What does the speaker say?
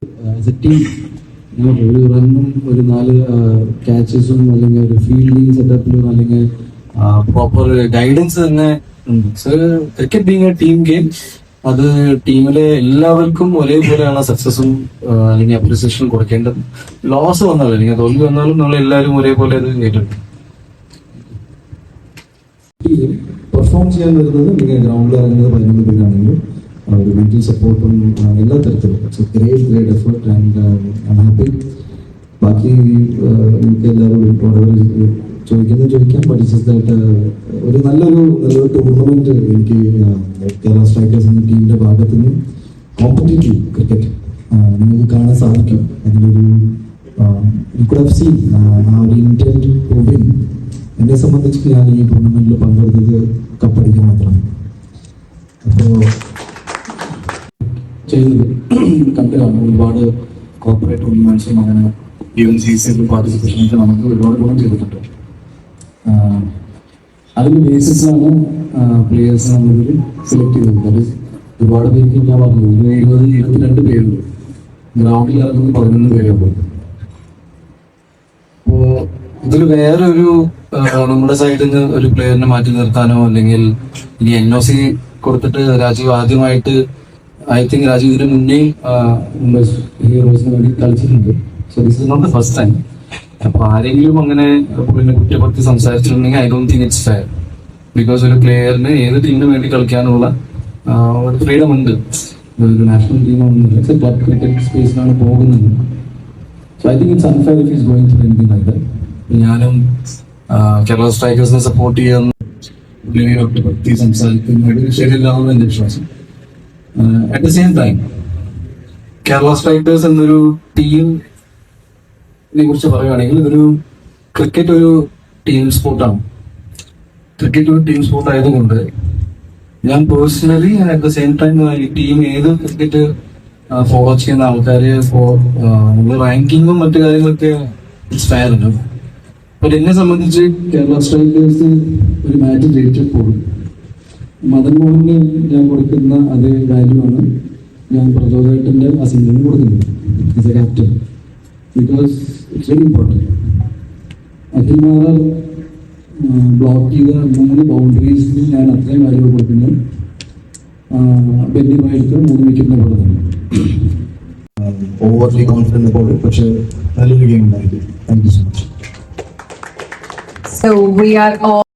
As A team ഒരു റണ്ണും ഒരു 4 ക്യാച്ചസും അല്ലെങ്കിൽ ഒരു ഫീൽഡിംഗ് സെറ്റപ്പിലും അല്ലെങ്കിൽ പ്രോപ്പർ ഗൈഡൻസ് തന്നെ ഉണ്ട്. So cricket being A team game, അത് ടീമിലെ എല്ലാവർക്കും ഒരേപോലെയാണ് സക്സസും അല്ലെങ്കിൽ അപ്രിസിയേഷനും കൊടുക്കേണ്ടത്. ലോസ് വന്നാലും അല്ലെങ്കിൽ തോൽവി വന്നാലും നമ്മൾ എല്ലാവരും ഒരേപോലെ അത് ഏറ്റെടുക്കും. പെർഫോം ചെയ്യാൻ വരുന്നത് അല്ലെങ്കിൽ ഗ്രൗണ്ടിൽ ഇറങ്ങുന്നത് 11 പേരാണെങ്കിലും ഒരു മെന്റൽ സപ്പോർട്ടും എല്ലാ തരത്തിലും great effort and I am happy. ബാക്കി എനിക്ക് എല്ലാവരും ചോദിക്കാം. പഠിച്ചതായിട്ട് ഒരു നല്ലൊരു ടൂർണമെന്റ് എനിക്ക് കേരള സ്ട്രൈക്കേഴ്സ് എന്ന ടീമിന്റെ ഭാഗത്ത് നിന്ന് കോമ്പറ്റീറ്റീവ് ക്രിക്കറ്റ് നിങ്ങൾക്ക് കാണാൻ സാധിക്കും. അതിലൊരു ആ ഒരു ഇന്റന്റ് ടു വിൻ. എന്നെ സംബന്ധിച്ച് ഞാൻ ഈ ടൂർണമെന്റിൽ പങ്കെടുത്തത് കപ്പടിക്കാൻ മാത്രമാണ്. അപ്പോൾ ചെയ്യുന്നത് കണ്ടു കാണും. ഒരുപാട് കോർപ്പറേറ്റ് ടൂർണമെന്റ്സും അങ്ങനെ ഈവൻ സീസണിൽ പാർട്ടിസിപ്പേഷനൊക്കെ നമുക്ക് ഒരുപാട് ഗുണം ചെയ്തിട്ടുണ്ട്. അതിന്റെ ബേസിസിലാണ് പ്ലേയേഴ്സ് നമ്മൾ സെലക്ട് ചെയ്തത്. ഒരുപാട് പേർക്ക് ഞാൻ പറഞ്ഞു 22 പേരുണ്ട്. ഗ്രൗണ്ടിൽ ഇറങ്ങുന്നത് 11 പേരുള്ളൂ. അപ്പോ ഇതിൽ വേറെ ഒരു നമ്മുടെ സൈഡിൽ നിന്ന് ഒരു പ്ലെയറിനെ മാറ്റി നിർത്താനോ അല്ലെങ്കിൽ ഇനി NOC കൊടുത്തിട്ട് രാജീവ് ആദ്യമായിട്ട് ഐ തിങ്ക് രാജീവ് ഇതിന് മുന്നേ ഹീറോസിന് വേണ്ടി കളിച്ചിട്ടുണ്ട്. So this is not the first time. അപ്പൊ ആരെങ്കിലും അങ്ങനെ പുള്ളിനെ കുറ്റപ്പെടുത്തി സംസാരിച്ചിട്ടുണ്ടെങ്കിൽ I don't think it's fair. Because ഒരു പ്ലെയറിന് ഏത് ടീമിന് വേണ്ടി കളിക്കാനുള്ള ഒരു ഫ്രീഡം ഉണ്ട്. ഒരു നാഷണൽ ടീമാണെന്നില്ല, ക്ലബ് ക്രിക്കറ്റ് സ്പേസിലാണ് പോകുന്നത്. So I think it's unfair if is going to anything like that. ഞാനും കേരള സ്ട്രൈക്കേഴ്സിനെ സപ്പോർട്ട് ചെയ്യുന്ന പുള്ളിനെ കുറ്റപ്പെടുത്തി സംസാരിക്കുന്നത് ശരിയല്ലാവുന്ന എന്റെ വിശ്വാസം. At the same time Kerala strikers എന്നൊരു ടീമിനെ കുറിച്ച് പറയുകയാണെങ്കിൽ ഒരു ക്രിക്കറ്റ് ഒരു ടീം സ്പോർട്ടാണ്. ക്രിക്കറ്റ് ഒരു ടീം സ്പോർട്ട് ആയതുകൊണ്ട് ഞാൻ personally at the same time ഈ ടീം ഏത് ക്രിക്കറ്റ് ഫോളോ ചെയ്യുന്ന ആൾക്കാര് നമ്മൾ റാങ്കിങ്ങും മറ്റു കാര്യങ്ങളൊക്കെ ഇറ്റ്സ് ഫെയർ ആണ്. അപ്പോൾ എന്നെ സംബന്ധിച്ച് കേരള സ്ട്രൈക്കേഴ്സ് ഒരു മാച്ച് ജയിച്ചപ്പോൾ മദൻ മോഹന് ഞാൻ കൊടുക്കുന്ന അതേ വാല്യൂ ആണ് ഞാൻ പ്രചോദനത്തിന്റെ അസിംഗിന് കൊടുക്കുന്നത് as A captain. Because it's very important. Akhil Marar block ചെയ്ത 3 ബൗണ്ടറീസിന് ഞാൻ അത്രയും വാല്യൂ കൊടുക്കുന്നു. ബെന്നി ബൈക്ക് 3 വിക്കറ്റിനെ പോലെ തന്നെ. ഓവർലി കോൺഫിഡന്റ് ബോൾ, പക്ഷേ നല്ലൊരു ഗെയിം ഉണ്ടായിരുന്നു. Thank you so much. So we are all